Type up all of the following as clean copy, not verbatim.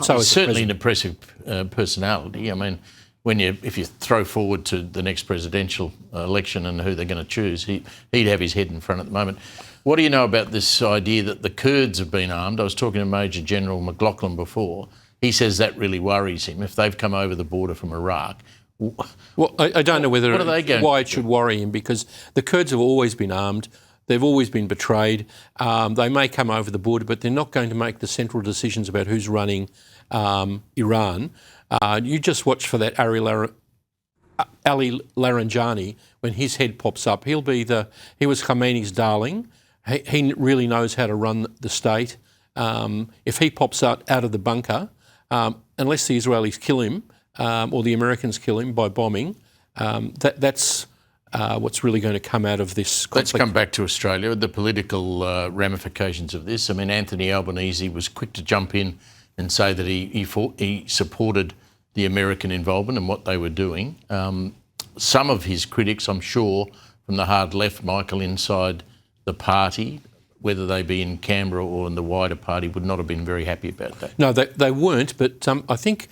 So he's certainly an impressive personality. I mean, if you throw forward to the next presidential election and who they're going to choose, he'd have his head in front at the moment. What do you know about this idea that the Kurds have been armed? I was talking to Major General McLaughlin before. He says that really worries him. If they've come over the border from Iraq... Well, I don't know why it should worry him, because the Kurds have always been armed. They've always been betrayed. They may come over the border, but they're not going to make the central decisions about who's running Iran. You just watch for that Ali Laranjani. When his head pops up, he was Khamenei's darling. He really knows how to run the state. If he pops out of the bunker, unless the Israelis kill him or the Americans kill him by bombing, that's what's really going to come out of this conflict. Let's come back to Australia, the political ramifications of this. I mean, Anthony Albanese was quick to jump in and say that he supported the American involvement and what they were doing. Some of his critics, I'm sure, from the hard left, Michael, inside the party, whether they be in Canberra or in the wider party, would not have been very happy about that. No, they weren't, but I think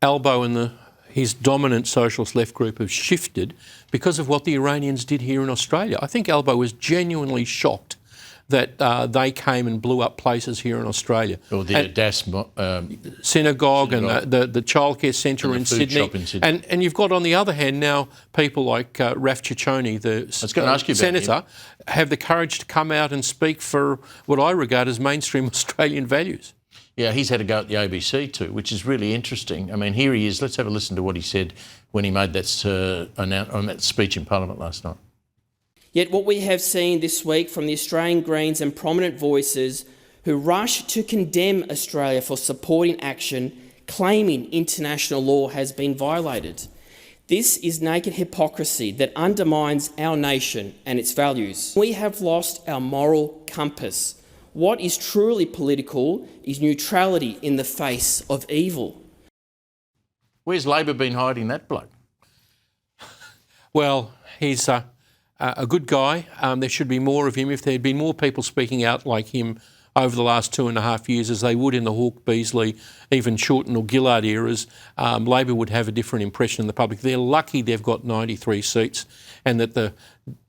Albo and his dominant socialist left group have shifted because of what the Iranians did here in Australia. I think Albo was genuinely shocked that they came and blew up places here in Australia. Or the Das synagogue and the childcare centre in Sydney. And you've got, on the other hand, now people like Raff Ciccone, the senator, have the courage to come out and speak for what I regard as mainstream Australian values. Yeah, he's had a go at the ABC too, which is really interesting. I mean, here he is. Let's have a listen to what he said when he made that, on that speech in Parliament last night. Yet what we have seen this week from the Australian Greens and prominent voices who rush to condemn Australia for supporting action claiming international law has been violated. This is naked hypocrisy that undermines our nation and its values. We have lost our moral compass. What is truly political is neutrality in the face of evil. Where's Labor been hiding that bloke? Well, he's a good guy. There should be more of him. If there had been more people speaking out like him over the last 2.5 years, as they would in the Hawke, Beazley, even Shorten or Gillard eras, Labor would have a different impression in the public. They're lucky they've got 93 seats and that the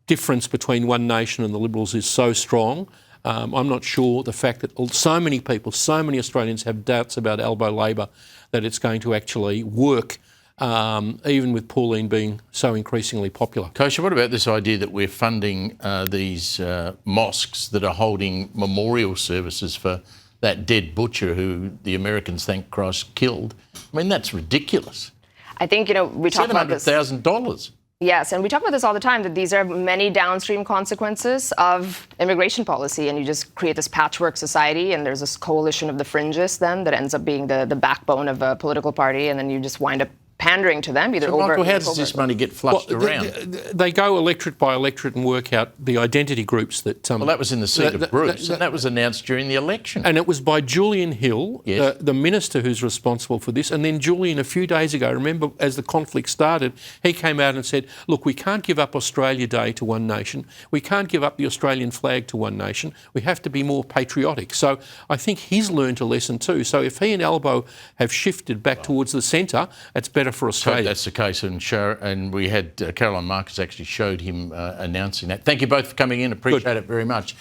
difference between One Nation and the Liberals is so strong. I'm not sure the fact that so many people, so many Australians have doubts about Albo Labor, that it's going to actually work, even with Pauline being so increasingly popular. Kosha, what about this idea that we're funding these mosques that are holding memorial services for that dead butcher who the Americans, thank Christ, killed? I mean, that's ridiculous. I think, we talk about this. $700,000. Yes, and we talk about this all the time, that these are many downstream consequences of immigration policy, and you just create this patchwork society, and there's this coalition of the fringes then that ends up being the backbone of a political party, and then you just wind up pandering to them, either Michael, how does this money get flushed around? They go electorate by electorate and work out the identity groups that... well, that was in the seat of Bruce, and that was announced during the election. And it was by Julian Hill, yes, the minister who's responsible for this. And then Julian, a few days ago, remember, as the conflict started, he came out and said, look, we can't give up Australia Day to One Nation. We can't give up the Australian flag to One Nation. We have to be more patriotic. So I think he's learned a lesson too. So if he and Albo have shifted back towards the centre, it's better for Australia. So that's the case, and we had Caroline Marcus actually showed him announcing that. Thank you both for coming in. Appreciate it very much.